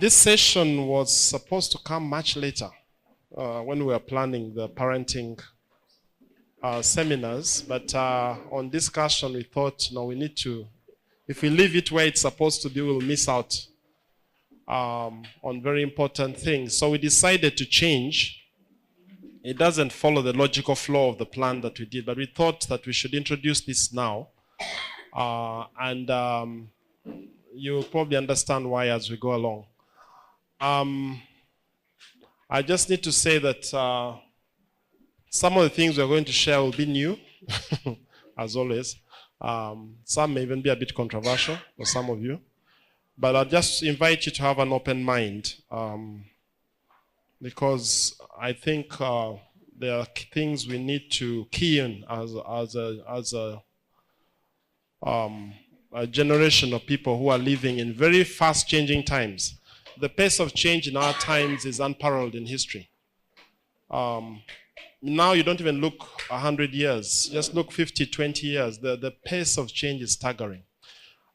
This session was supposed to come much later when we were planning the parenting seminars, but on discussion we thought, no, we need to, if we leave it where it's supposed to be, we'll miss out on very important things. So we decided to change. It doesn't follow the logical flow of the plan that we did, but we thought that we should introduce this now. You'll probably understand why as we go along. I just need to say that some of the things we're going to share will be new, as always. Some may even be a bit controversial for some of you. But I'll just invite you to have an open mind, because I think there are things we need to key in as a generation of people who are living in very fast changing times. The pace of change in our times is unparalleled in history. Now you don't even look 100 years, just look 50, 20 years. The pace of change is staggering.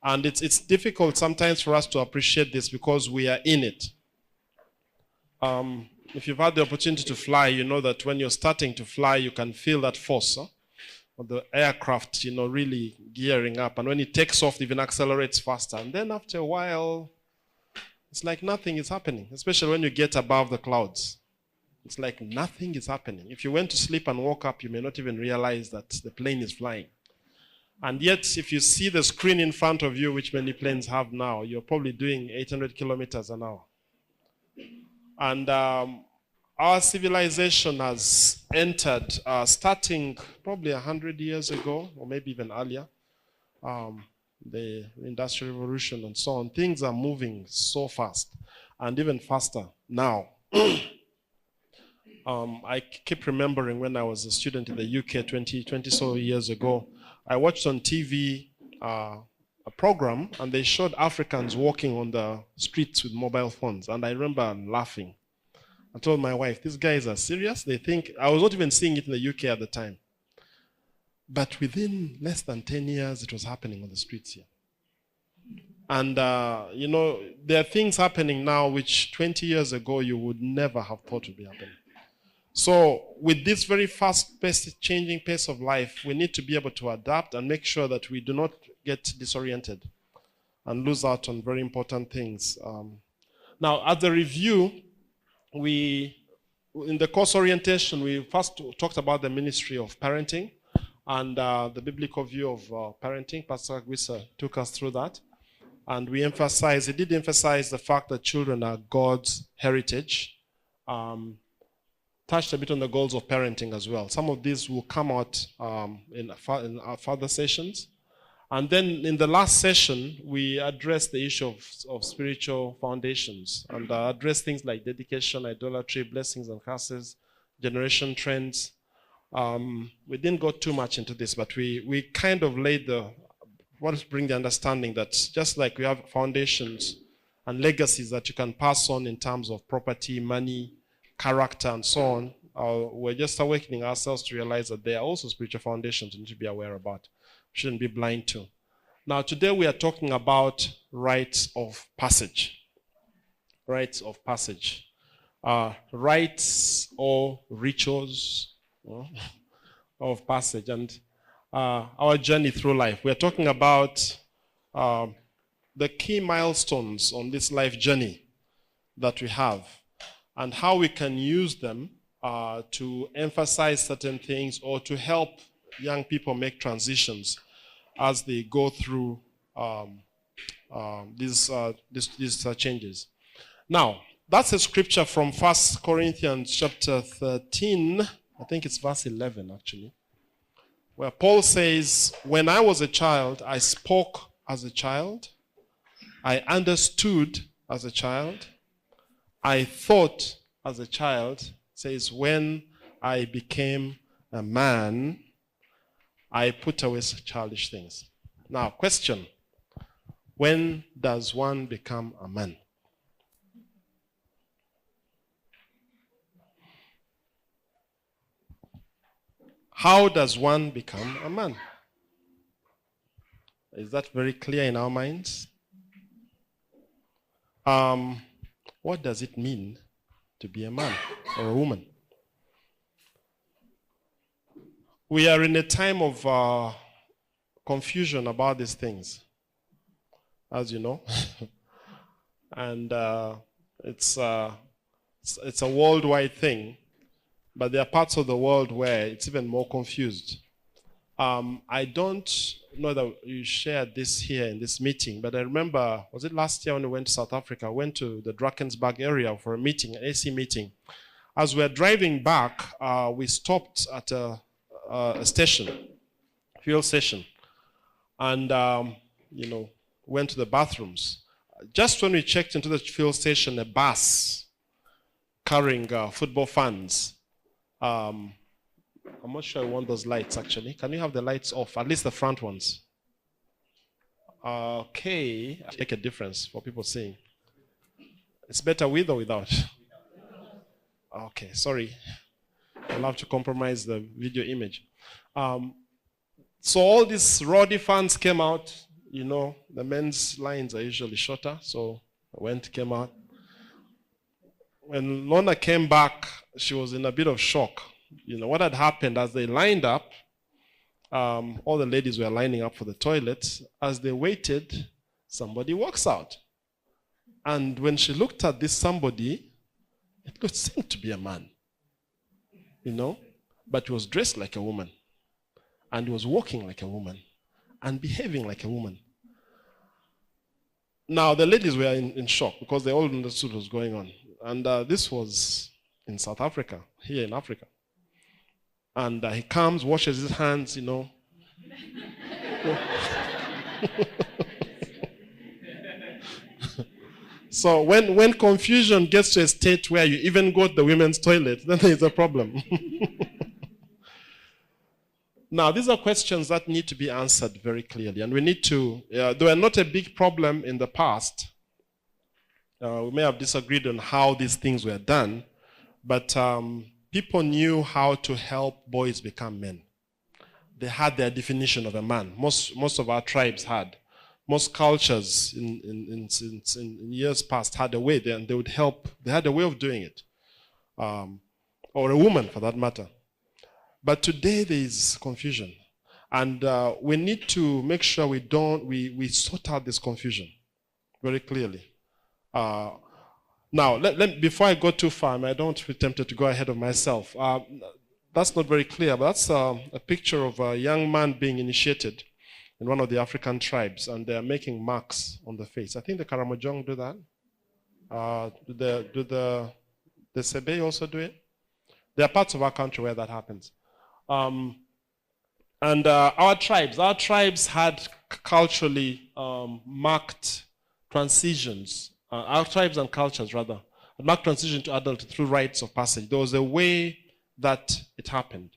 And it's difficult sometimes for us to appreciate this because we are in it. If you've had the opportunity to fly, you know that when you're starting to fly, you can feel that force of the aircraft, really gearing up. And when it takes off, it even accelerates faster. And then after a while, it's like nothing is happening, especially when you get above the clouds. It's like nothing is happening. If you went to sleep and woke up, you may not even realize that the plane is flying. And yet, if you see the screen in front of you, which many planes have now, you're probably doing 800 kilometers an hour. And our civilization has entered, starting probably 100 years ago, or maybe even earlier, the Industrial Revolution and so on. Things are moving so fast, and even faster now. I keep remembering when I was a student in the UK 20 so years ago, I watched on TV a program, and they showed Africans walking on the streets with mobile phones. And I remember laughing. I told my wife, these guys are serious? They think, I was not even seeing it in the UK at the time. But within less than 10 years, it was happening on the streets here. And, there are things happening now which 20 years ago you would never have thought would be happening. So with this very fast-paced, changing pace of life, we need to be able to adapt and make sure that we do not get disoriented and lose out on very important things. Now, as a review, in the course orientation, we first talked about the ministry of parenting and the biblical view of parenting. Pastor Gwisa took us through that. And he did emphasize the fact that children are God's heritage. Touched a bit on the goals of parenting as well. Some of these will come out in our further sessions. And then in the last session, we addressed the issue of spiritual foundations and addressed things like dedication, idolatry, blessings and curses, generation trends. We didn't go too much into this, but we kind of laid bring the understanding that just like we have foundations and legacies that you can pass on in terms of property, money, character, and so on, we're just awakening ourselves to realize that there are also spiritual foundations we need to be aware about. We shouldn't be blind to. Now, today we are talking about rites of passage. Rites of passage. Rites or rituals of passage. And our journey through life. We are talking about the key milestones on this life journey that we have, and how we can use them to emphasize certain things or to help young people make transitions as they go through these changes. Now, that's a scripture from 1 Corinthians chapter 13, I think it's verse 11 actually, where Paul says, when I was a child, I spoke as a child, I understood as a child, I thought as a child. Says, when I became a man, I put away childish things. Now, question. When does one become a man? How does one become a man? Is that very clear in our minds? What does it mean to be a man or a woman? We are in a time of confusion about these things, as you know. And it's a worldwide thing, but there are parts of the world where it's even more confused. I don't know that you shared this here in this meeting, but I remember, was it last year when we went to South Africa? I went to the Drakensberg area for a meeting, an AC meeting. As we were driving back, we stopped at a station, fuel station, and went to the bathrooms. Just when we checked into the fuel station, a bus carrying football fans. I'm not sure I want those lights, actually. Can you have the lights off? At least the front ones. Okay. Make a difference for people seeing. It's better with or without? Okay, sorry. I'll have to compromise the video image. So all these rowdy fans came out. You know, the men's lines are usually shorter, so I came out. When Lorna came back, she was in a bit of shock. You know, what had happened as they lined up, all the ladies were lining up for the toilet. As they waited, somebody walks out. And when she looked at this somebody, it seemed to be a man, you know, but he was dressed like a woman, and he was walking like a woman, and behaving like a woman. Now, the ladies were in shock because they all understood what was going on. And this was in South Africa, here in Africa. And he comes, washes his hands, you know. So when confusion gets to a state where you even go to the women's toilet, then there's a problem. Now, these are questions that need to be answered very clearly. And we need to, they were not a big problem in the past. We may have disagreed on how these things were done, but people knew how to help boys become men. They had their definition of a man. Most of our tribes had. Most cultures in years past had a way, and they would help. They had a way of doing it, or a woman for that matter. But today there is confusion, and we need to make sure we sort out this confusion very clearly. Now, before I go too far, I don't be tempted to go ahead of myself. That's not very clear, but that's a picture of a young man being initiated in one of the African tribes, and they're making marks on the face. I think the Karamojong do that. Do the Sebe also do it? There are parts of our country where that happens. And our tribes had culturally marked transitions. Our tribes and cultures, rather, had marked transition to adulthood through rites of passage. There was a way that it happened.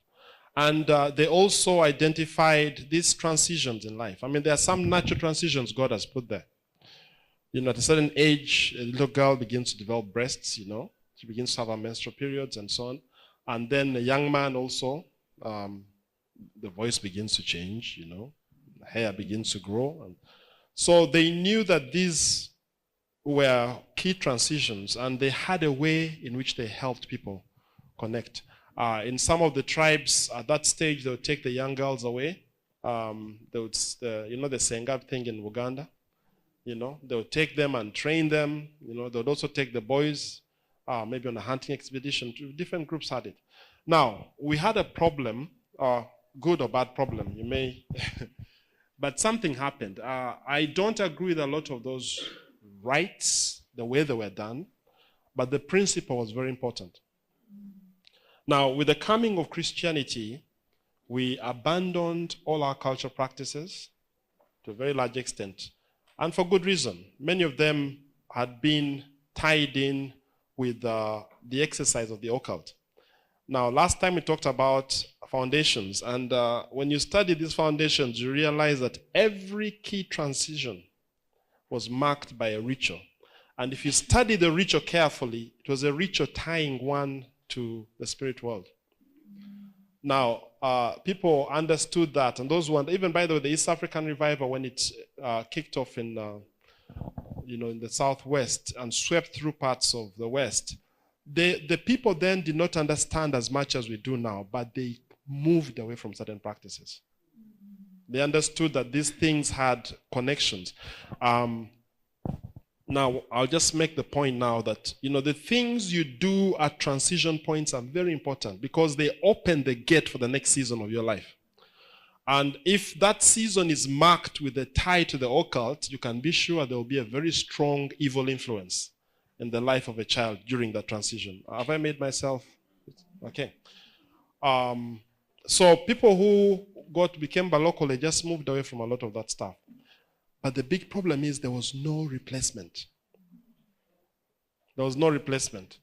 And they also identified these transitions in life. I mean, there are some natural transitions God has put there. You know, at a certain age, a little girl begins to develop breasts, you know. She begins to have her menstrual periods and so on. And then a young man also, the voice begins to change, you know. The hair begins to grow. And so they knew that these were key transitions, and they had a way in which they helped people connect. In some of the tribes at that stage, they would take the young girls away. They would, you know, the Sengab thing in Uganda. You know, they would take them and train them. You know, they would also take the boys, maybe on a hunting expedition. Different groups had it. Now, we had a problem, good or bad problem, you may, but something happened. I don't agree with a lot of those rites, the way they were done, but the principle was very important. Now, with the coming of Christianity, we abandoned all our cultural practices to a very large extent, and for good reason. Many of them had been tied in with the exercise of the occult. Now, last time we talked about foundations, and when you study these foundations, you realize that every key transition was marked by a ritual. And if you study the ritual carefully, it was a ritual tying one to the spirit world. Now, people understood that, and those ones, even by the way, the East African revival, when it kicked off in in the southwest and swept through parts of the west, the people then did not understand as much as we do now, but they moved away from certain practices. They understood that these things had connections. Now, I'll just make the point now that, the things you do at transition points are very important because they open the gate for the next season of your life. And if that season is marked with a tie to the occult, you can be sure there will be a very strong evil influence in the life of a child during that transition. Have I made myself? Okay. So people who became Balokole just moved away from a lot of that stuff. But the big problem is there was no replacement. There was no replacement.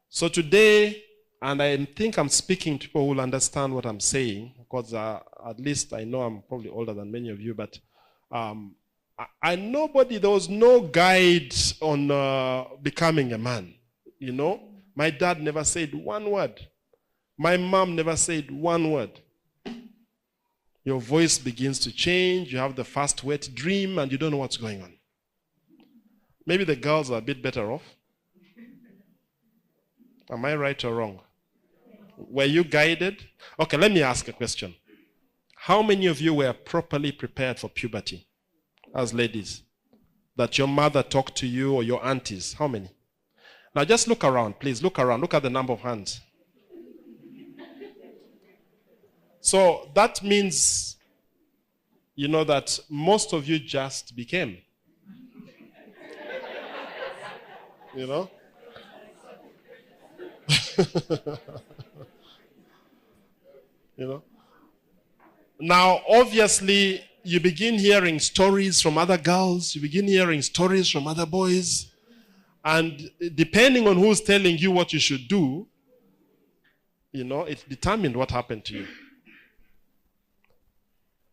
So today, and I think I'm speaking to people who will understand what I'm saying, because at least I know I'm probably older than many of you, but there was no guide on becoming a man. My dad never said one word. My mom never said one word. Your voice begins to change. You have the first wet dream and you don't know what's going on. Maybe the girls are a bit better off. Am I right or wrong? Were you guided? Okay, let me ask a question. How many of you were properly prepared for puberty as ladies? That your mother talked to you or your aunties? How many? Now just look around, please. Look around. Look at the number of hands. So that means, that most of you just became. Now, obviously, you begin hearing stories from other girls. You begin hearing stories from other boys. And depending on who's telling you what you should do, it determined what happened to you.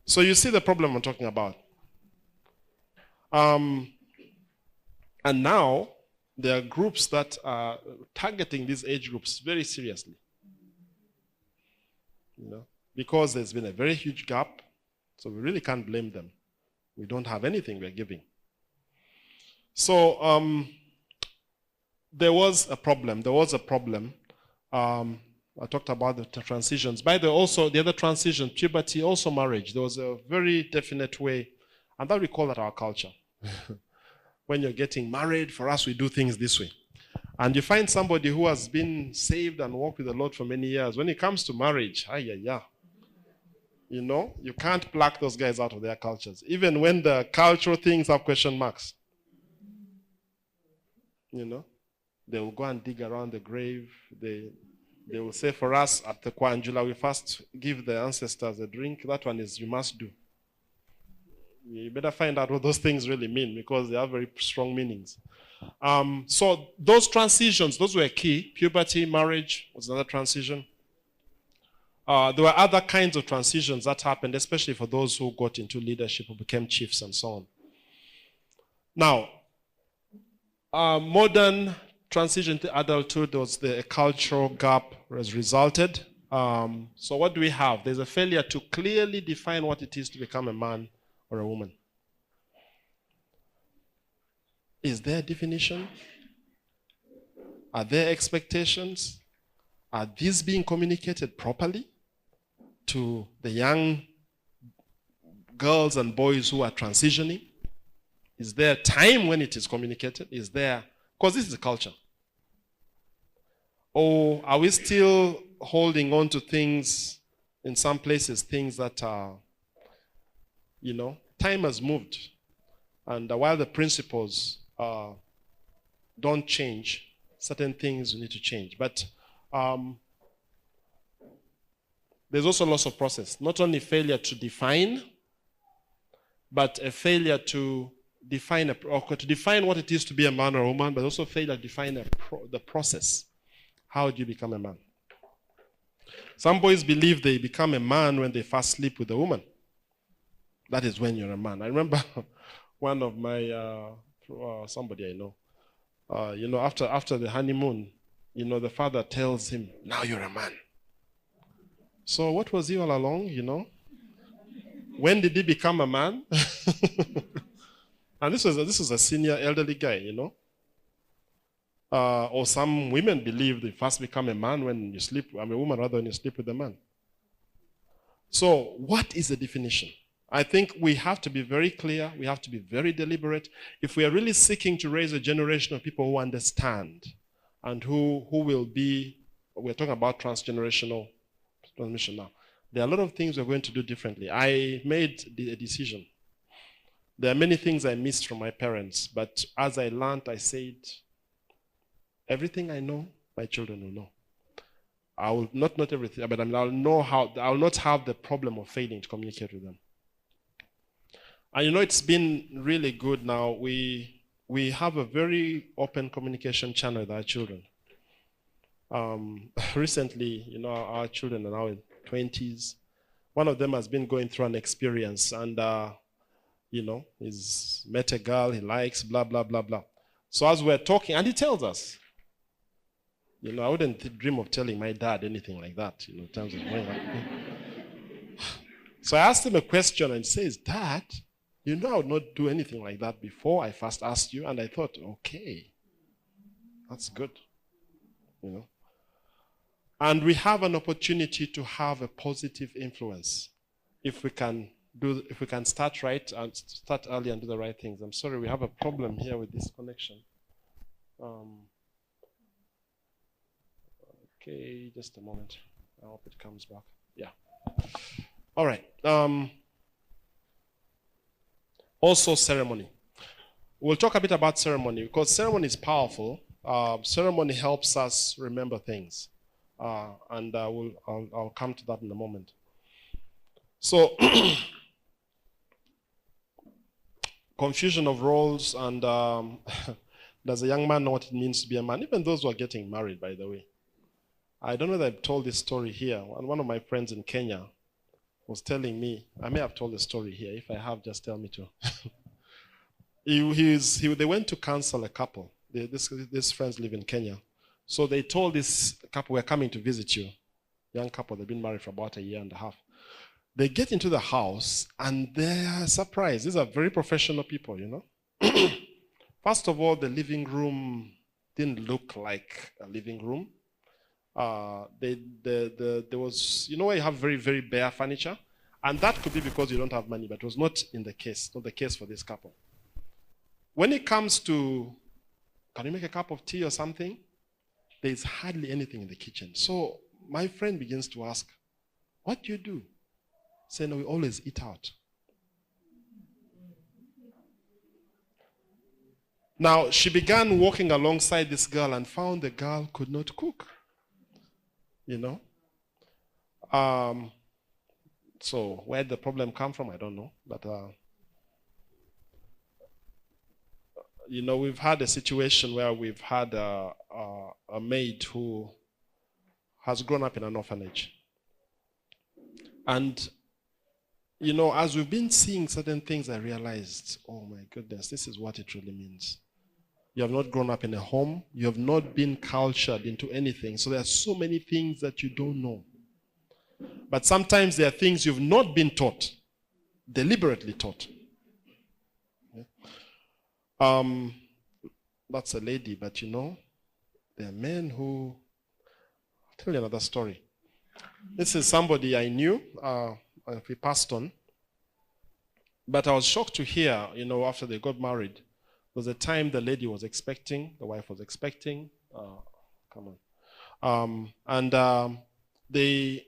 So you see the problem I'm talking about. And now, there are groups that are targeting these age groups very seriously. Because there's been a very huge gap, so we really can't blame them. We don't have anything we're giving. So there was a problem. I talked about the transitions. By the way, also the other transition, puberty, also marriage. There was a very definite way, and that we call that our culture. When you're getting married, for us, we do things this way. And you find somebody who has been saved and walked with the Lord for many years. When it comes to marriage, you can't pluck those guys out of their cultures. Even when the cultural things have question marks. They will go and dig around the grave. They will say, for us at the Kwanjula, we first give the ancestors a drink. That one is you must do. You better find out what those things really mean because they have very strong meanings. So those transitions, those were key. Puberty, marriage was another transition. There were other kinds of transitions that happened, especially for those who got into leadership, who became chiefs and so on. Now, modern transition to adulthood, was the cultural gap has resulted. So what do we have? There's a failure to clearly define what it is to become a man or a woman. Is there a definition? Are there expectations? Are these being communicated properly to the young girls and boys who are transitioning? Is there a time when it is communicated? Is there, because this is a culture. Or are we still holding on to things, in some places, things that are, time has moved. And while the principles don't change, certain things need to change. But there's also loss of process. Not only failure to define, but a failure to define what it is to be a man or a woman, but also failure to define the process. How do you become a man? Some boys believe they become a man when they first sleep with a woman. That is when you're a man. I remember one of my, somebody I know, after the honeymoon, the father tells him, now you're a man. So what was he all along, When did he become a man? And this is a senior elderly guy, you know. Or some women believe they first become a man when you sleep, a woman rather when you sleep with a man. So what is the definition? I think we have to be very clear. We have to be very deliberate. If we are really seeking to raise a generation of people who understand and who will be, we're talking about transgenerational transmission now. There are a lot of things we're going to do differently. I made a decision. There are many things I missed from my parents, but as I learned, I said, everything I know, my children will know. I will not everything, but I'll know how. I will not have the problem of failing to communicate with them. And you know, it's been really good now. We have a very open communication channel with our children. Recently, you know, our children are now in 20s. One of them has been going through an experience, and you know, he's met a girl he likes, blah blah blah blah. So as we're talking, and he tells us. You know, I wouldn't dream of telling my dad anything like that, you know, in terms of going like So I asked him a question and he says, Dad, you know I would not do anything like that before I first asked you. And I thought, okay, that's good, you know. And we have an opportunity to have a positive influence if we can start right and start early and do the right things. I'm sorry, we have a problem here with this connection. Okay, just a moment. I hope it comes back. Yeah. All right. Also ceremony. We'll talk a bit about ceremony because ceremony is powerful. Ceremony helps us remember things. And I'll come to that in a moment. So, confusion of roles, and does a young man know what it means to be a man? Even those who are getting married, by the way. I don't know whether I've told this story here. One of my friends in Kenya was telling me, I may have told the story here. If I have, just tell me to. They went to counsel a couple. These friends live in Kenya. So they told this couple, we're coming to visit you. Young couple, they've been married for about a year and a half. They get into the house and they're surprised. These are very professional people, you know. First of all, the living room didn't look like a living room. There was, you know, where you have very, very bare furniture, and that could be because you don't have money, but it was not the case for this couple. When it comes to, can you make a cup of tea or something? There's hardly anything in the kitchen. So my friend begins to ask, what do you do? Say, no, we always eat out. Now, she began walking alongside this girl and found the girl could not cook. You know? So where did the problem come from? I don't know. But, you know, we've had a situation where we've had a maid who has grown up in an orphanage. And, you know, as we've been seeing certain things, I realized, oh my goodness, this is what it really means. You have not grown up in a home. You have not been cultured into anything. So there are so many things that you don't know. But sometimes there are things you've not been taught, deliberately taught. Yeah. That's a lady, but you know, there are men who... I'll tell you another story. This is somebody I knew. He passed on. But I was shocked to hear, you know, after they got married, there was a time the lady was expecting, the wife was expecting. Come on. They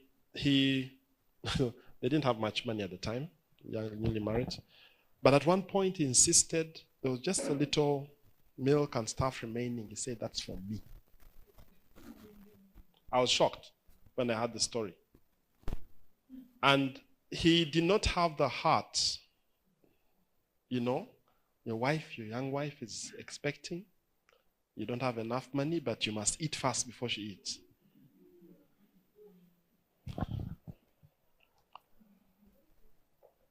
didn't have much money at the time, newly married. But at one point he insisted there was just a little milk and stuff remaining. He said, that's for me. I was shocked when I heard the story. And he did not have the heart, you know. Your young wife is expecting. You don't have enough money, but you must eat fast before she eats.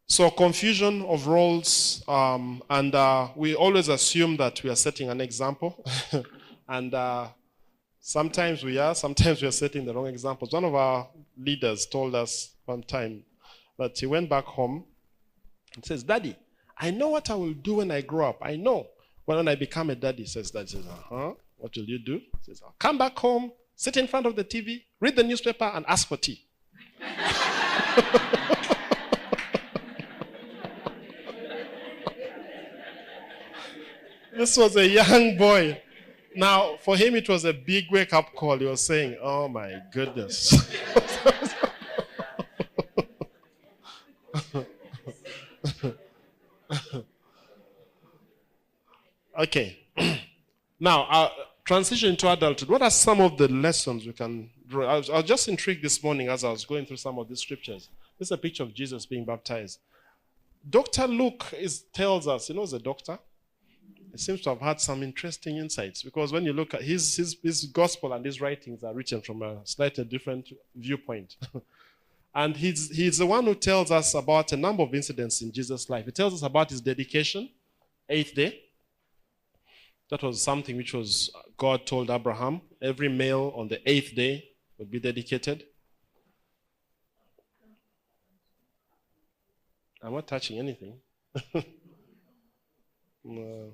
So confusion of roles, and we always assume that we are setting an example. And sometimes we are setting the wrong examples. One of our leaders told us one time that he went back home and says, Daddy, I know what I will do when I grow up. I know. When I become a daddy, says that. Says, what will you do? Says, I'll come back home, sit in front of the TV, read the newspaper, and ask for tea. This was a young boy. Now, for him, it was a big wake-up call. He was saying, oh my goodness. Okay. Now, transition to adulthood. What are some of the lessons we can draw? I was just intrigued this morning as I was going through some of these scriptures. This is a picture of Jesus being baptized. Dr. Luke tells us, as a doctor, he seems to have had some interesting insights, because when you look at his gospel and his writings are written from a slightly different viewpoint. And he's the one who tells us about a number of incidents in Jesus' life. He tells us about his dedication, 8th day. That was something which was God told Abraham. Every male on the 8th day would be dedicated. I'm not touching anything. No.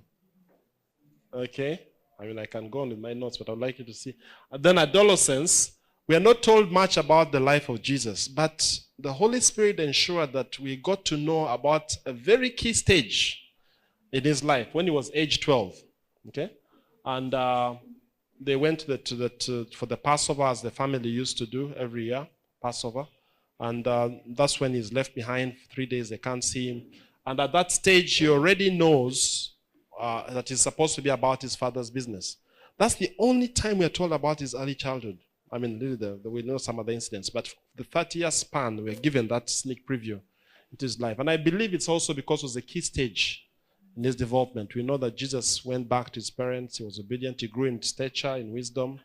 Okay. I can go on with my notes, but I'd like you to see. And then adolescence, we are not told much about the life of Jesus, but the Holy Spirit ensured that we got to know about a very key stage in his life when he was age 12. Okay? And they went for the Passover, as the family used to do every year, Passover. And that's when he's left behind for 3 days. They can't see him. And at that stage, he already knows that it's supposed to be about his father's business. That's the only time we're told about his early childhood. I mean, really, we know some other incidents, but the 30-year span, we're given that sneak preview into his life. And I believe it's also because it was a key stage in his development. We know that Jesus went back to his parents. He was obedient. He grew in stature, in wisdom,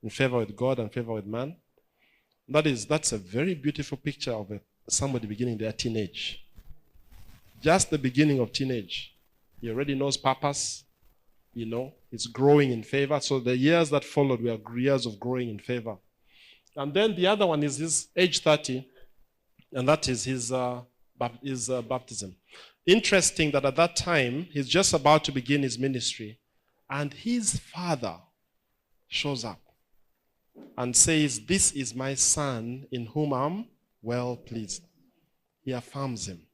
in favor with God and favor with man. That's a very beautiful picture of somebody beginning their teenage. Just the beginning of teenage. He already knows purpose. He's growing in favor. So the years that followed were years of growing in favor. And then the other one is his age 30, and that is his baptism. Interesting that at that time, he's just about to begin his ministry, and his father shows up and says, "This is my son in whom I'm well pleased." He affirms him.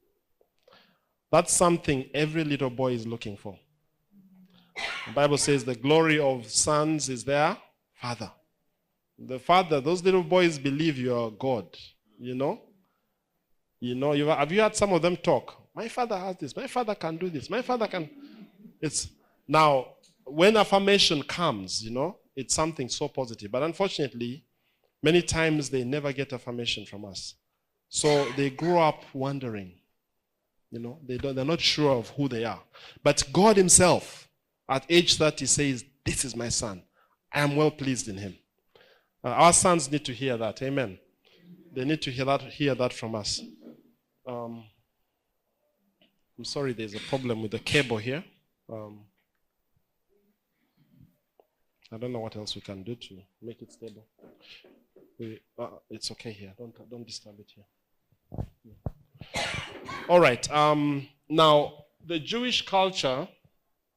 That's something every little boy is looking for. The Bible says the glory of sons is their father. The father, those little boys believe you are God. Have you heard some of them talk? My father has this. My father can do this. My father can. Now, when affirmation comes, it's something so positive. But unfortunately, many times they never get affirmation from us. So they grow up wondering. They're not sure of who they are. But God himself, at age 30, says, "This is my son. I am well pleased in him." Our sons need to hear that. Amen. They need to hear that from us. I'm sorry, there's a problem with the cable here. I don't know what else we can do to make it stable. It's okay here. Don't disturb it here. All right. Now, the Jewish culture,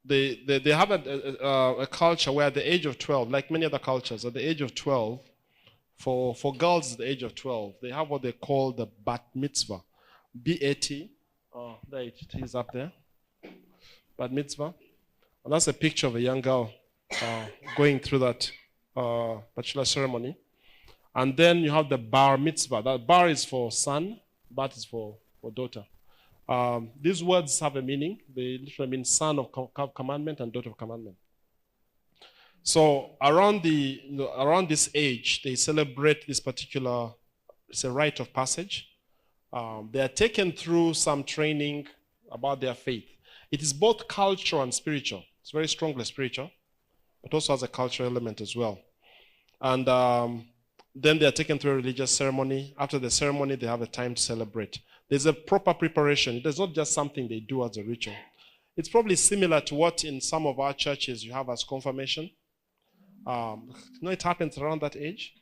they have a culture where at the age of 12, like many other cultures, at the age of 12, for girls at the age of 12, they have what they call the bat mitzvah. B-A-T. There it is up there. Bat mitzvah. And that's a picture of a young girl going through that bachelor ceremony. And then you have the bar mitzvah. That bar is for son, bat is for daughter. These words have a meaning. They literally mean son of commandment and daughter of commandment. So around this age, they celebrate this particular, it's a rite of passage. They are taken through some training about their faith. It is both cultural and spiritual. It's very strongly spiritual, but also has a cultural element as well. And then they are taken through a religious ceremony. After the ceremony, they have a time to celebrate. There's a proper preparation. It is not just something they do as a ritual. It's probably similar to what in some of our churches you have as confirmation. It happens around that age.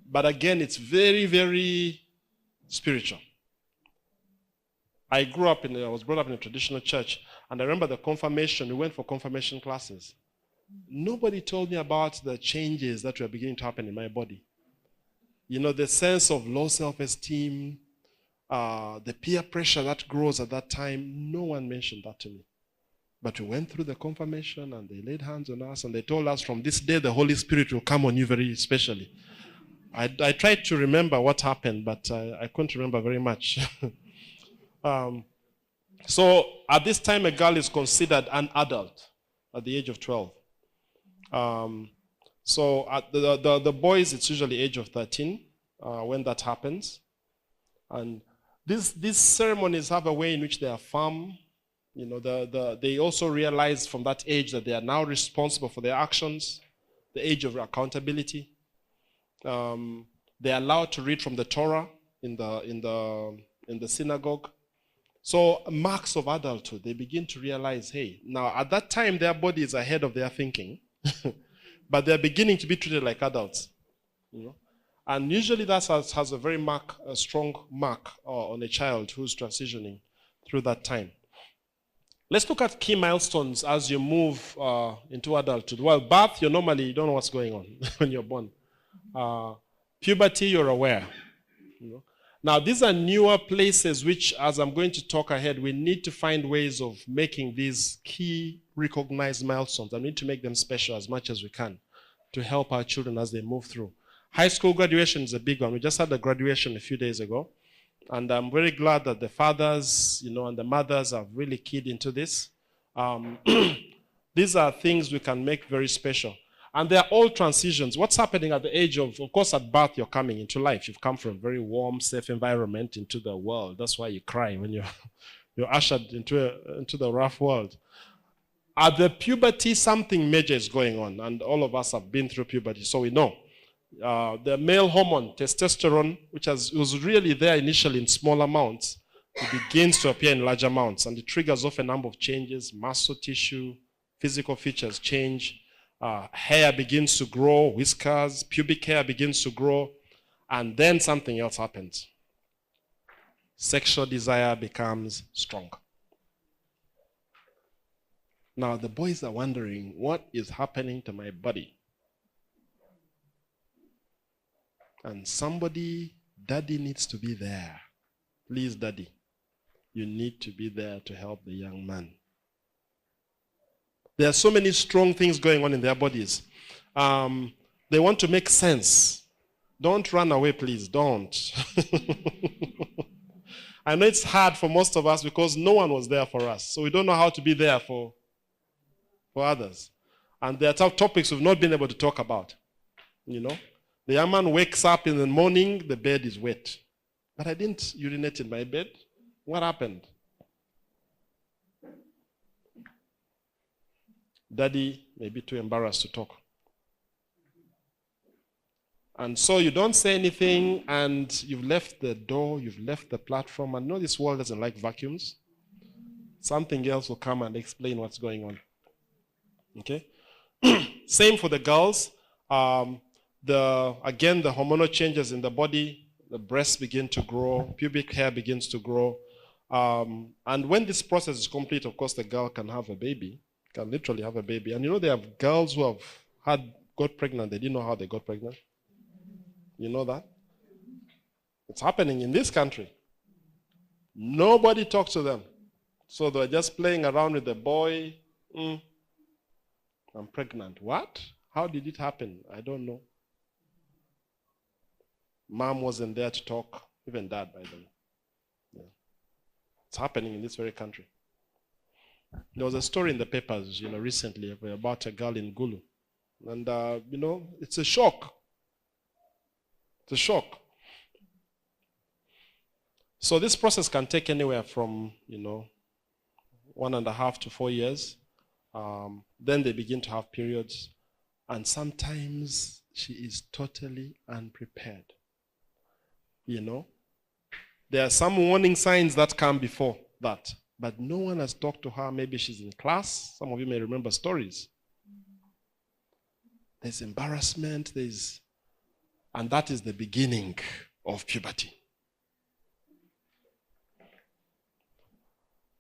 But again, it's very, very spiritual. I was brought up in a traditional church, and I remember the confirmation. We went for confirmation classes. Nobody told me about the changes that were beginning to happen in my body. The sense of low self-esteem, the peer pressure that grows at that time. No one mentioned that to me. But we went through the confirmation, and they laid hands on us, and they told us from this day the Holy Spirit will come on you very especially. I tried to remember what happened, but I couldn't remember very much. So at this time, a girl is considered an adult at the age of 12. So at the boys, it's usually age of 13 when that happens. And these ceremonies have a way in which they affirm. They also realize from that age that they are now responsible for their actions, the age of accountability. They're allowed to read from the Torah in the synagogue. So marks of adulthood, they begin to realize, hey, now at that time their body is ahead of their thinking, but they're beginning to be treated like adults. And usually that has a strong mark on a child who's transitioning through that time. Let's look at key milestones as you move into adulthood. Well, birth, you don't know what's going on when you're born. Puberty, you're aware. Now, these are newer places which, as I'm going to talk ahead, we need to find ways of making these key recognized milestones. I need to make them special as much as we can to help our children as they move through. High school graduation is a big one. We just had a graduation a few days ago. And I'm very glad that the fathers, and the mothers have really keyed into this. These are things we can make very special. And they're all transitions. What's happening at the age of course, at birth, you're coming into life. You've come from a very warm, safe environment into the world. That's why you cry when you're ushered into the rough world. At the puberty, something major is going on. And all of us have been through puberty, so we know. The male hormone, testosterone, which was really there initially in small amounts, it begins to appear in large amounts. And it triggers off a number of changes. Muscle tissue, physical features change. Hair begins to grow, whiskers, pubic hair begins to grow, and then something else happens. Sexual desire becomes strong. Now, the boys are wondering, what is happening to my body? And daddy needs to be there. Please, daddy, you need to be there to help the young man. There are so many strong things going on in their bodies. They want to make sense. Don't run away, please. Don't. I know it's hard for most of us because no one was there for us. So we don't know how to be there for others. And there are topics we've not been able to talk about. The young man wakes up in the morning, the bed is wet. But I didn't urinate in my bed. What happened? Daddy may be too embarrassed to talk. And so you don't say anything, and you've left the door, you've left the platform, and this world doesn't like vacuums. Something else will come and explain what's going on. Okay? Same for the girls. The hormonal changes in the body, the breasts begin to grow, pubic hair begins to grow. And when this process is complete, of course, the girl can have a baby. Can literally have a baby. And there have girls who have got pregnant. They didn't know how they got pregnant. You know that? It's happening in this country. Nobody talks to them. So they're just playing around with the boy. I'm pregnant. What? How did it happen? I don't know. Mom wasn't there to talk. Even dad, by the way. Yeah. It's happening in this very country. There was a story in the papers, recently about a girl in Gulu. And, it's a shock. It's a shock. So this process can take anywhere from, 1.5 to 4 years. Then they begin to have periods. And sometimes she is totally unprepared. There are some warning signs that come before that. But no one has talked to her. Maybe she's in class. Some of you may remember stories. There's embarrassment. And that is the beginning of puberty.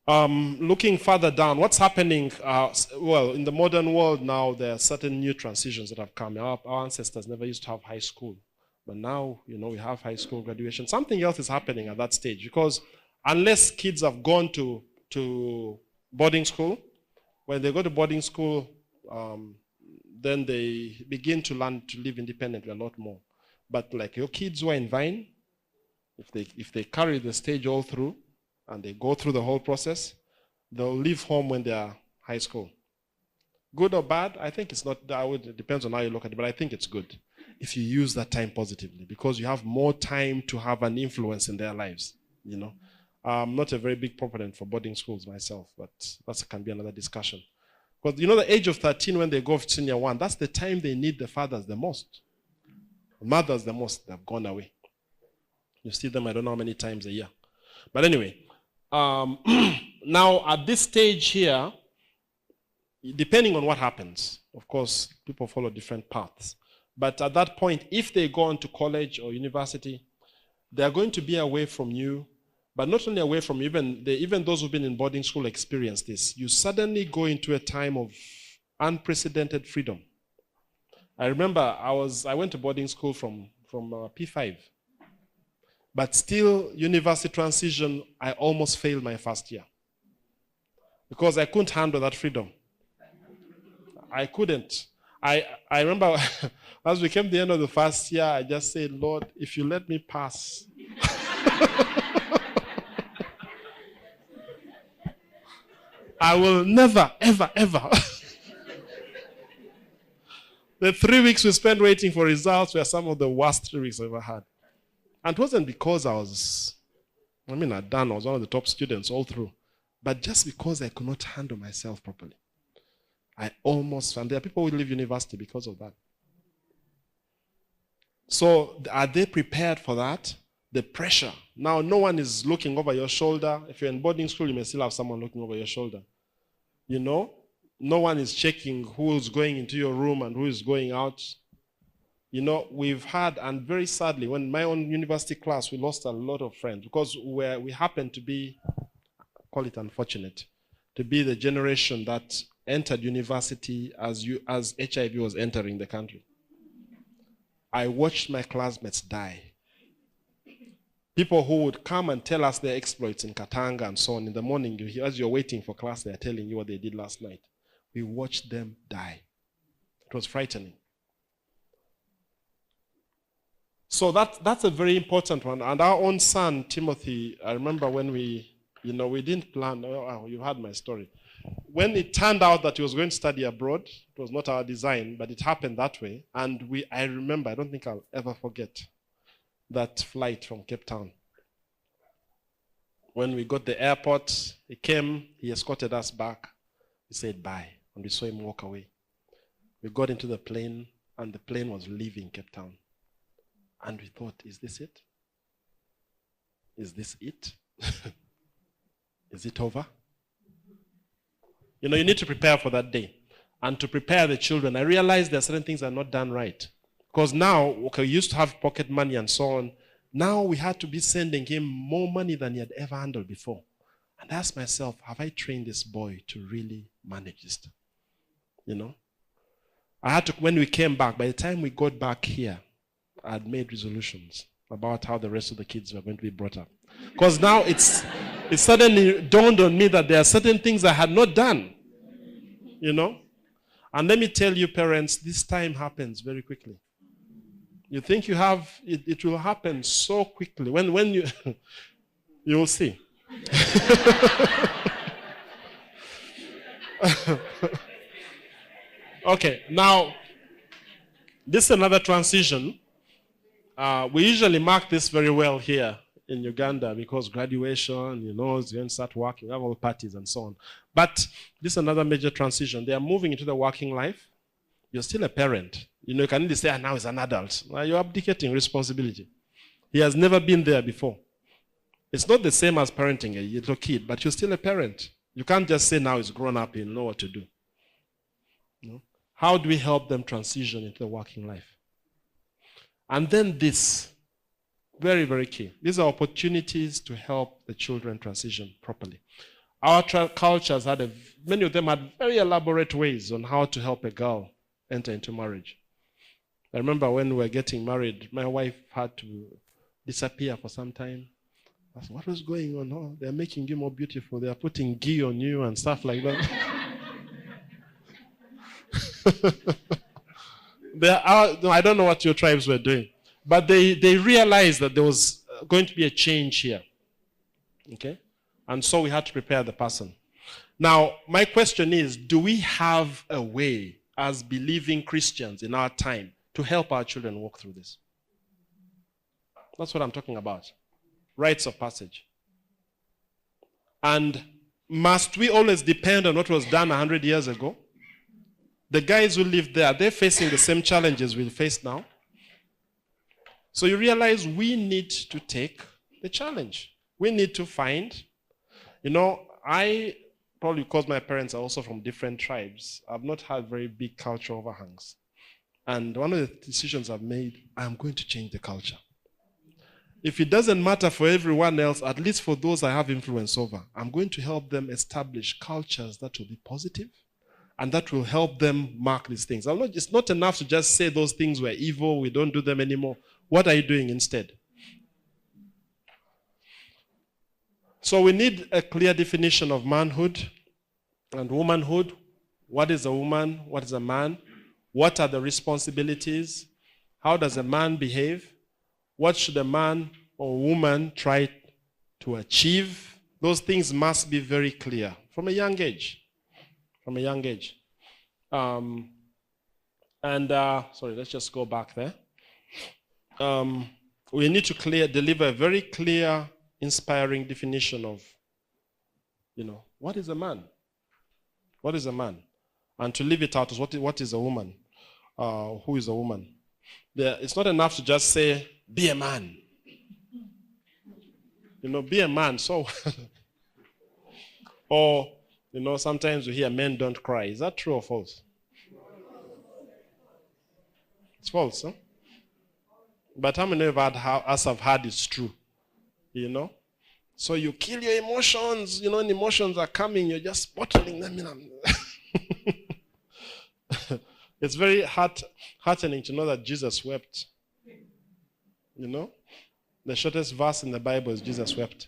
Looking further down, what's happening? Well, in the modern world now, there are certain new transitions that have come. Our ancestors never used to have high school. But now, we have high school graduation. Something else is happening at that stage, because unless kids have gone to boarding school, when they go to boarding school, then they begin to learn to live independently a lot more. But like your kids who are in Vine, if they carry the stage all through and they go through the whole process, they'll leave home when they are high school. Good or bad? I think it's not. It depends on how you look at it, but I think it's good if you use that time positively, because you have more time to have an influence in their lives. I'm not a very big proponent for boarding schools myself, but that can be another discussion. Because the age of 13 when they go to senior one, that's the time they need the fathers the most. Mothers the most, they've gone away. You see them, I don't know how many times a year. But anyway, now at this stage here, depending on what happens, of course, people follow different paths. But at that point, if they go on to college or university, they're going to be away from you. But not only away from you, even those who've been in boarding school experience this. You suddenly go into a time of unprecedented freedom. I remember I went to boarding school from P5. But still, university transition, I almost failed my first year. Because I couldn't handle that freedom. I couldn't. I remember as we came to the end of the first year, I just said, Lord, if you let me pass. I will never, ever, ever. The 3 weeks we spent waiting for results were some of the worst 3 weeks I've ever had. And it wasn't because I was one of the top students all through. But just because I could not handle myself properly. And there are people who leave university because of that. So are they prepared for that? The pressure. Now, no one is looking over your shoulder. If you're in boarding school, you may still have someone looking over your shoulder. No one is checking who's going into your room and who is going out. We've had, and very sadly, when my own university class, we lost a lot of friends because we happened to be, call it unfortunate, to be the generation that entered university as HIV was entering the country. I watched my classmates die. People who would come and tell us their exploits in Katanga and so on. In the morning, as you're waiting for class, they're telling you what they did last night. We watched them die. It was frightening. So that's a very important one. And our own son, Timothy, I remember when we didn't plan. Oh, you heard my story. When it turned out that he was going to study abroad, it was not our design, but it happened that way. And I remember, I don't think I'll ever forget that flight from Cape Town. When we got the airport, he came, he escorted us back. He said bye, and we saw him walk away. We got into the plane, and the plane was leaving Cape Town. And we thought, is this it? Is this it? Is it over? You need to prepare for that day. And to prepare the children, I realized there are certain things that are not done right. Because now, we used to have pocket money and so on. Now we had to be sending him more money than he had ever handled before. And I asked myself, have I trained this boy to really manage this? I had to, when we came back, by the time we got back here, I had made resolutions about how the rest of the kids were going to be brought up. Because now it suddenly dawned on me that there are certain things I had not done. And let me tell you, parents, this time happens very quickly. You think you have, it will happen so quickly. When you, you will see. Okay, now, this is another transition. We usually mark this very well here in Uganda because graduation, you're going to start working, we have all parties and so on. But this is another major transition. They are moving into the working life. You're still a parent. You can only say, now he's an adult. Well, you're abdicating responsibility. He has never been there before. It's not the same as parenting a little kid, but you're still a parent. You can't just say now he's grown up, he'll know what to do. How do we help them transition into the working life? And then this, very, very key. These are opportunities to help the children transition properly. Our cultures many of them had very elaborate ways on how to help a girl enter into marriage. I remember when we were getting married, my wife had to disappear for some time. I said, what was going on? Oh, they're making you more beautiful. They are putting ghee on you and stuff like that. I don't know what your tribes were doing. But they realized that there was going to be a change here. Okay? And so we had to prepare the person. Now, my question is, do we have a way as believing Christians in our time to help our children walk through this? That's what I'm talking about. Rites of passage. And must we always depend on what was done 100 years ago? The guys who live there, they're facing the same challenges we face now. So you realize we need to take the challenge. We need to find, I, probably because my parents are also from different tribes, I've not had very big cultural overhangs. And one of the decisions I've made, I'm going to change the culture. If it doesn't matter for everyone else, at least for those I have influence over, I'm going to help them establish cultures that will be positive and that will help them mark these things. It's not enough to just say those things were evil, we don't do them anymore. What are you doing instead? So we need a clear definition of manhood and womanhood. What is a woman? What is a man? What are the responsibilities? How does a man behave? What should a man or woman try to achieve? Those things must be very clear from a young age. From a young age. Sorry, let's just go back there. We need to deliver a very clear, inspiring definition of, what is a man? What is a man? And to leave it out is what is a woman? Who is a woman? It's not enough to just say, be a man. Be a man, so. Or, sometimes we hear men don't cry. Is that true or false? It's false, huh? But how many of us have heard it's true? So you kill your emotions, and emotions are coming, you're just bottling them in. It's very heartening to know that Jesus wept. The shortest verse in the Bible is Jesus wept.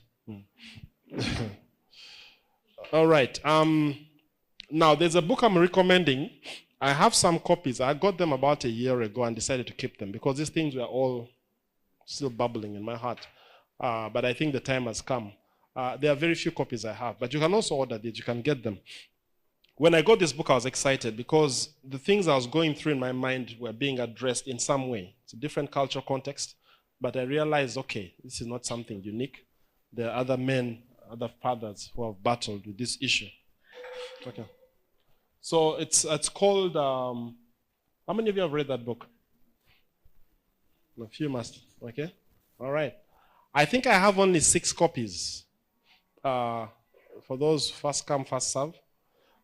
All right. Now, there's a book I'm recommending. I have some copies. I got them about a year ago and decided to keep them because these things were all still bubbling in my heart. But I think the time has come. There are very few copies I have, but you can also order these. You can get them. When I got this book, I was excited because the things I was going through in my mind were being addressed in some way. It's a different cultural context, but I realized, okay, this is not something unique. There are other men, other fathers who have battled with this issue. Okay. So it's called, how many of you have read that book? A few must, okay? All right. I think I have only 6 copies. For those first come, first serve.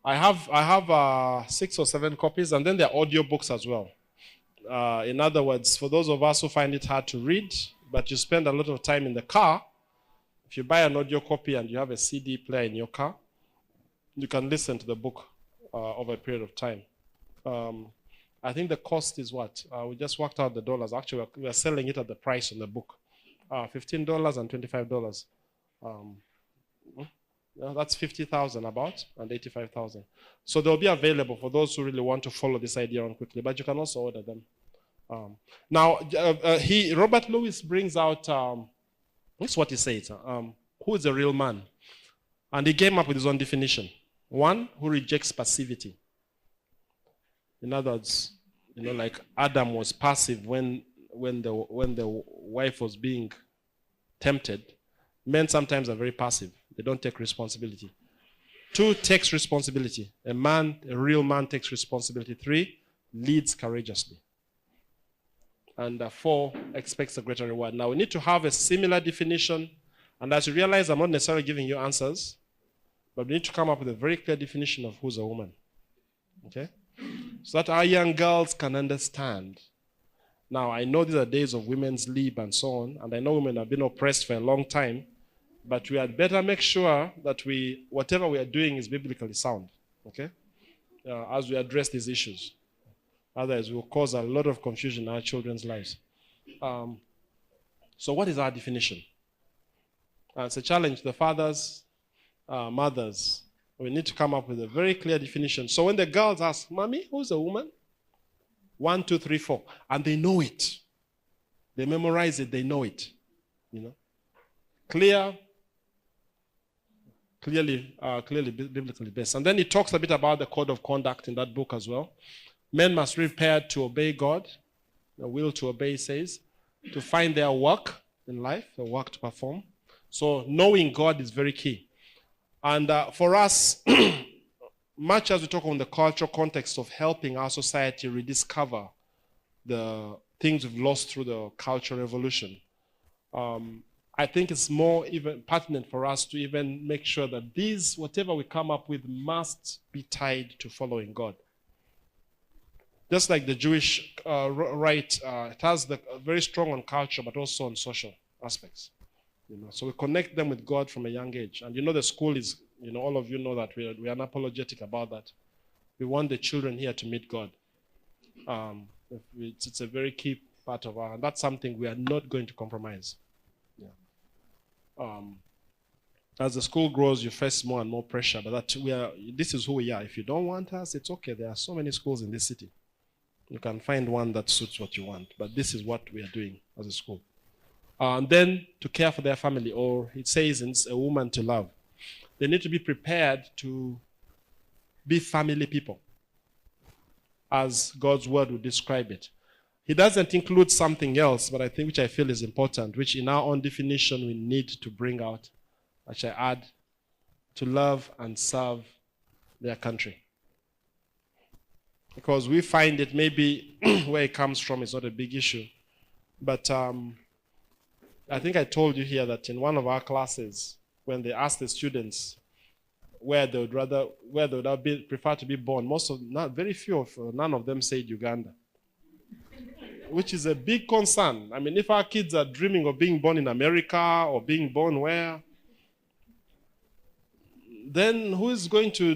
I have 6 or 7 copies, and then there are audio books as well. In other words, for those of us who find it hard to read, but you spend a lot of time in the car, if you buy an audio copy and you have a CD player in your car, you can listen to the book over a period of time. I think the cost is what? We just worked out the dollars. Actually, we are selling it at the price on the book. $15 and $25. That's 50,000 about, and 85,000. So they'll be available for those who really want to follow this idea on quickly, but you can also order them. Now, Robert Lewis brings out, this is what he says, who is a real man? And he came up with his own definition. One who rejects passivity. In other words, like Adam was passive when the wife was being tempted. Men sometimes are very passive. They don't take responsibility. 2, takes responsibility. A real man takes responsibility. 3, leads courageously. And 4, expects a greater reward. Now, we need to have a similar definition. And as you realize, I'm not necessarily giving you answers, but we need to come up with a very clear definition of who's a woman. Okay? So that our young girls can understand. Now, I know these are days of women's lib and so on, and I know women have been oppressed for a long time, But we had better make sure that whatever we are doing is biblically sound, okay? As we address these issues. Otherwise, it will cause a lot of confusion in our children's lives. So what is our definition? It's a challenge. The fathers, mothers, we need to come up with a very clear definition. So when the girls ask, Mommy, who's a woman? 1, 2, 3, 4. And they know it. They memorize it. They know it. Clearly biblically based. And then he talks a bit about the code of conduct in that book as well. Men must be prepared to obey God. The will to obey, says, to find their work in life, the work to perform. So knowing God is very key. And for us, much as we talk on the cultural context of helping our society rediscover the things we've lost through the cultural revolution, I think it's more even pertinent for us to even make sure that these, whatever we come up with, must be tied to following God. Just like the Jewish rite, it has very strong on culture, but also on social aspects. So we connect them with God from a young age. And the school is, all of you know that we are unapologetic about that. We want the children here to meet God. It's a very key part of and that's something we are not going to compromise. As the school grows, you face more and more pressure, but this is who we are. If you don't want us, it's okay. There are so many schools in this city. You can find one that suits what you want, but this is what we are doing as a school. And then to care for their family, or it says it's a woman to love. They need to be prepared to be family people, as God's word would describe it. He doesn't include something else, but which I feel is important, which in our own definition we need to bring out, which I add, to love and serve their country. Because we find it maybe where it comes from is not a big issue. But I think I told you here that in one of our classes, when they asked the students where they would prefer to be born, none of them said Uganda, which is a big concern. I mean, if our kids are dreaming of being born in America or being born where, then who is going to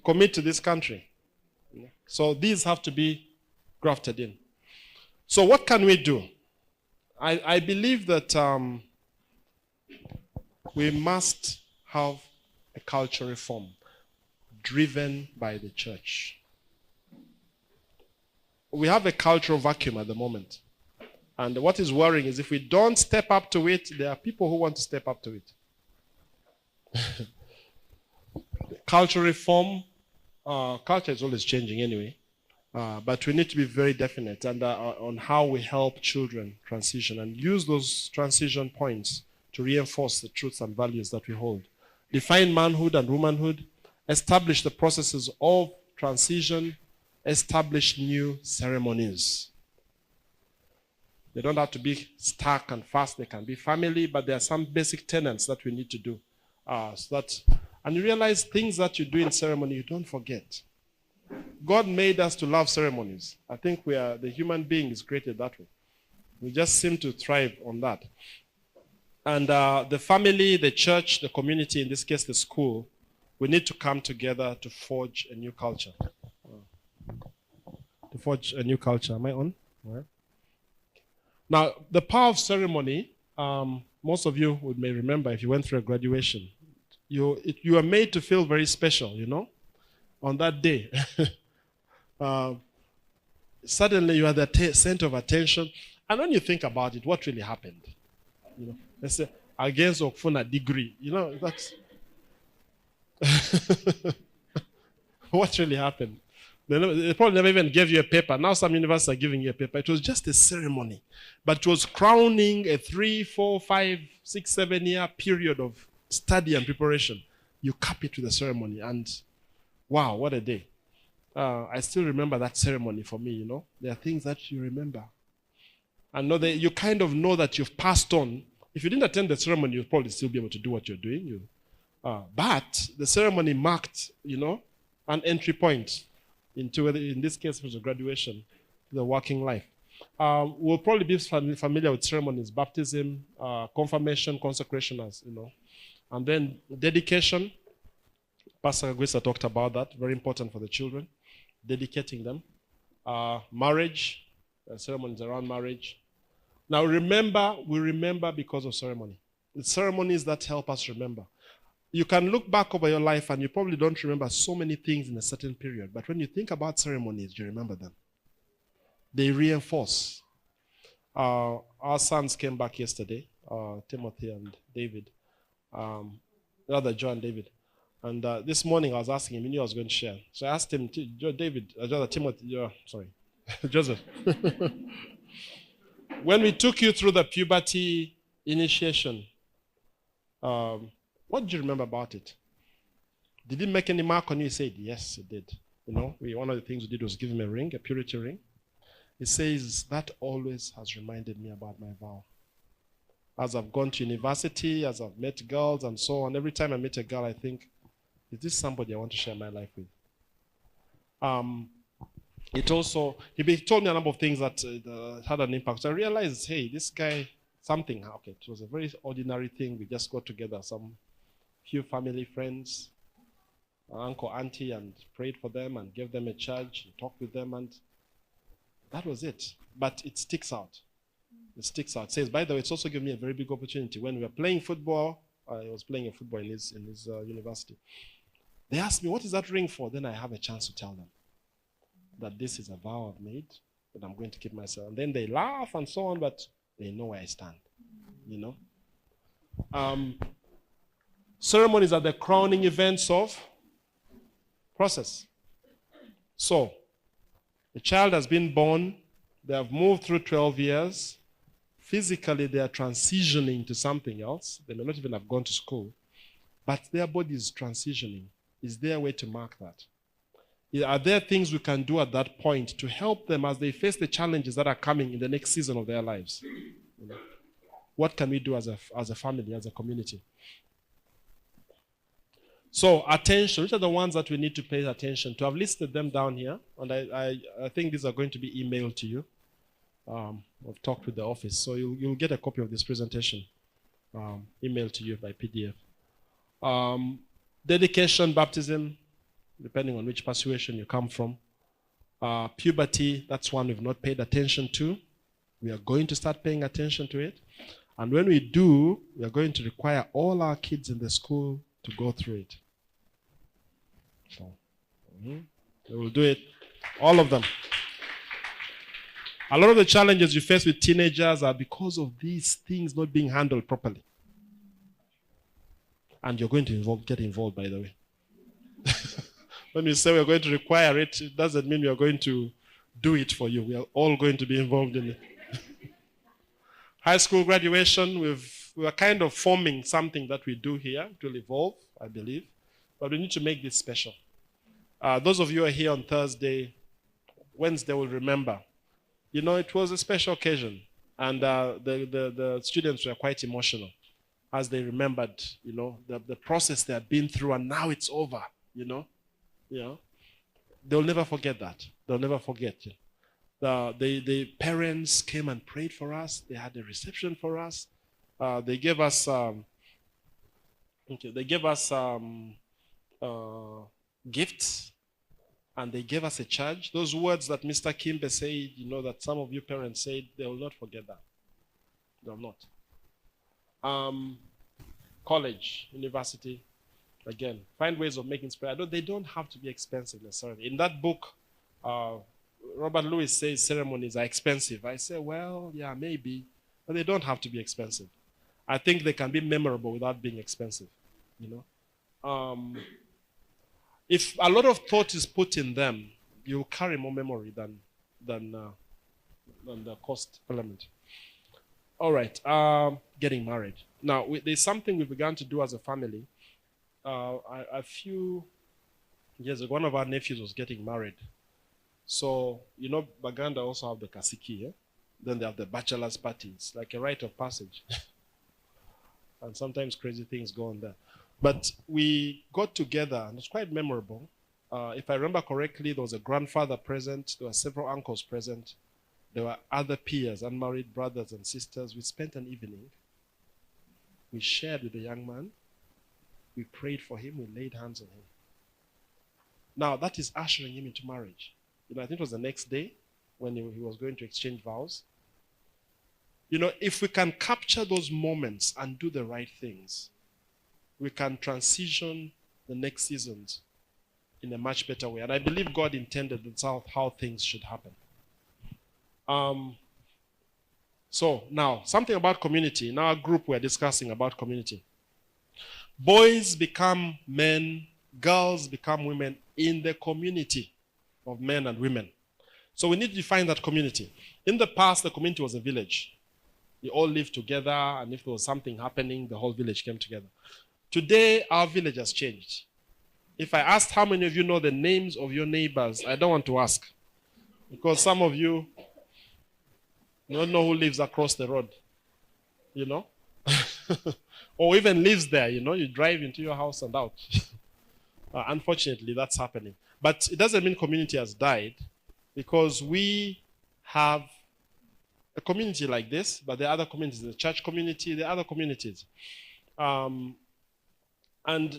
commit to this country? So these have to be grafted in. So what can we do? I believe that we must have a cultural reform driven by the church. We have a cultural vacuum at the moment. And what is worrying is if we don't step up to it, there are people who want to step up to it. Cultural reform, culture is always changing anyway. But we need to be very definite on how we help children transition and use those transition points to reinforce the truths and values that we hold. Define manhood and womanhood, establish the processes of transition, establish new ceremonies. They don't have to be stark and fast. They can be family, but there are some basic tenets that we need to do. And you realize things that you do in ceremony, you don't forget. God made us to love ceremonies. I think the human being is created that way. We just seem to thrive on that. And the family, the church, the community, in this case the school, we need to come together to forge a new culture. Am I on? All right. Now, the power of ceremony, most of you may remember if you went through a graduation. You are made to feel very special, on that day. Suddenly you are the center of attention. And when you think about it, what really happened? Let's say, against Okfuna degree. That's what really happened. They probably never even gave you a paper. Now some universities are giving you a paper. It was just a ceremony. But it was crowning a 3, 4, 5, 6, 7 year period of study and preparation. You cap it with a ceremony. And wow, what a day. I still remember that ceremony for me, There are things that you remember. And you kind of know that you've passed on. If you didn't attend the ceremony, you'll probably still be able to do what you're doing. But the ceremony marked, an entry point into, in this case, it was a graduation, the working life. We'll probably be familiar with ceremonies, baptism, confirmation, consecration, as you know. And then dedication. Pastor Aguisa talked about that, very important for the children, dedicating them. Marriage, ceremonies around marriage. Now remember, we remember because of ceremony. It's ceremonies that help us remember. You can look back over your life and you probably don't remember so many things in a certain period, but when you think about ceremonies, you remember them. They reinforce. Our sons came back yesterday, Timothy and David, rather John and David. And this morning I was asking him, he knew I was going to share. So I asked him, David, Timothy, sorry, Joseph. When we took you through the puberty initiation, what did you remember about it? Did it make any mark on you? He said, yes, it did. You know, one of the things we did was give him a ring, a purity ring. He says, that always has reminded me about my vow. As I've gone to university, as I've met girls and so on, every time I meet a girl, I think, is this somebody I want to share my life with? He told me a number of things that had an impact. So I realized, hey, this guy, something, okay, it was a very ordinary thing. We just got together, some few family friends, uncle, auntie, and prayed for them and gave them a charge, and talked with them, and that was it. But it sticks out. It sticks out. It says, by the way, it's also given me a very big opportunity. When we were playing football, I was playing a football in his university. They asked me, what is that ring for? Then I have a chance to tell them that this is a vow I've made, that I'm going to keep myself. And then they laugh and so on, but they know where I stand, you know. Ceremonies are the crowning events of process. So, the child has been born, they have moved through 12 years, physically they are transitioning to something else, they may not even have gone to school, but their body is transitioning. Is there a way to mark that? Are there things we can do at that point to help them as they face the challenges that are coming in the next season of their lives? You know? What can we do as a family, as a community? So, attention. Which are the ones that we need to pay attention to? I've listed them down here, and I think these are going to be emailed to you. I've talked with the office, so you'll get a copy of this presentation emailed to you by PDF. Dedication, baptism, depending on which persuasion you come from. Puberty, that's one we've not paid attention to. We are going to start paying attention to it. And when we do, we are going to require all our kids in the school to go through it. So, we will do it, all of them. A lot of the challenges you face with teenagers are because of these things not being handled properly. And you're going to get involved, by the way. When we say we're going to require it, it doesn't mean we are going to do it for you. We are all going to be involved in it. High school graduation, we are kind of forming something that we do here. It will evolve, I believe. But we need to make this special. Those of you who are here on Thursday, Wednesday will remember. You know, it was a special occasion. And the students were quite emotional as they remembered, you know, the process they had been through, and now it's over, you know. They'll never forget that. They'll never forget. The parents came and prayed for us. They had a reception for us. They gave us gifts, and they gave us a charge. Those words that Mr. Kimbe said, you know, that some of you parents said, they will not forget that. They will not. College, university, again, find ways of making prayer. They don't have to be expensive necessarily. In that book, Robert Lewis says ceremonies are expensive. I say, well, yeah, maybe, but they don't have to be expensive. I think they can be memorable without being expensive, you know. If a lot of thought is put in them, you'll carry more memory than the cost element. All right, getting married. Now, there's something we began to do as a family. A few years ago, one of our nephews was getting married. So, you know, Baganda also have the kasiki, yeah? Then they have the bachelor's parties, like a rite of passage. And sometimes crazy things go on there. But we got together, and it was quite memorable. If I remember correctly, there was a grandfather present, there were several uncles present, There were other peers, unmarried brothers and sisters. We spent an evening. We shared with the young man. We prayed for him. We laid hands on him. Now, that is ushering him into marriage. I think it was the next day when he was going to exchange vows. If we can capture those moments and do the right things, we can transition the next seasons in a much better way. And I believe God intended that's how things should happen. So now, something about community. In our group, we're discussing about community. Boys become men, girls become women in the community of men and women. So we need to define that community. In the past, the community was a village. We all lived together, and if there was something happening, the whole village came together. Today, our village has changed. If I asked how many of you know the names of your neighbors, I don't want to ask. Because some of you don't know who lives across the road. Or even lives there, you drive into your house and out. Unfortunately, that's happening. But it doesn't mean community has died, because we have a community like this, but there are other communities, the church community, there are other communities. And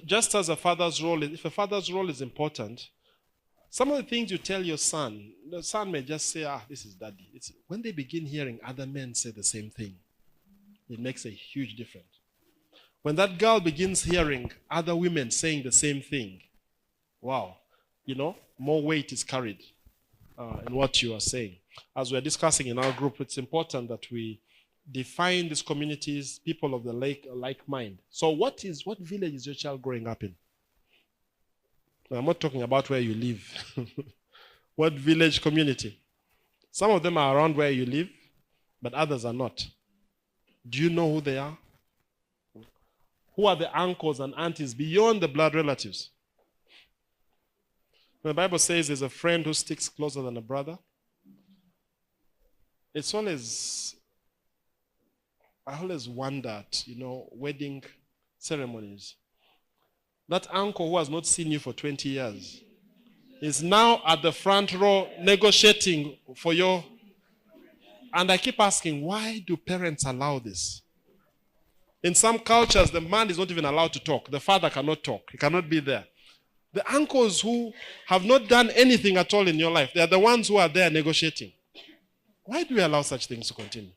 just as a father's role, if a father's role is important, some of the things you tell your son, the son may just say, this is daddy. When they begin hearing other men say the same thing, it makes a huge difference. When that girl begins hearing other women saying the same thing, wow, more weight is carried in what you are saying. As we're discussing in our group, it's important that we define these communities, people of the like mind. So what village is your child growing up in? Now, I'm not talking about where you live. What village community? Some of them are around where you live, but others are not. Do you know who they are? Who are the uncles and aunties beyond the blood relatives? The Bible says there's a friend who sticks closer than a brother. I always wonder at, wedding ceremonies. That uncle who has not seen you for 20 years is now at the front row negotiating for your... And I keep asking, why do parents allow this? In some cultures, the man is not even allowed to talk. The father cannot talk. He cannot be there. The uncles who have not done anything at all in your life, they are the ones who are there negotiating. Why do we allow such things to continue?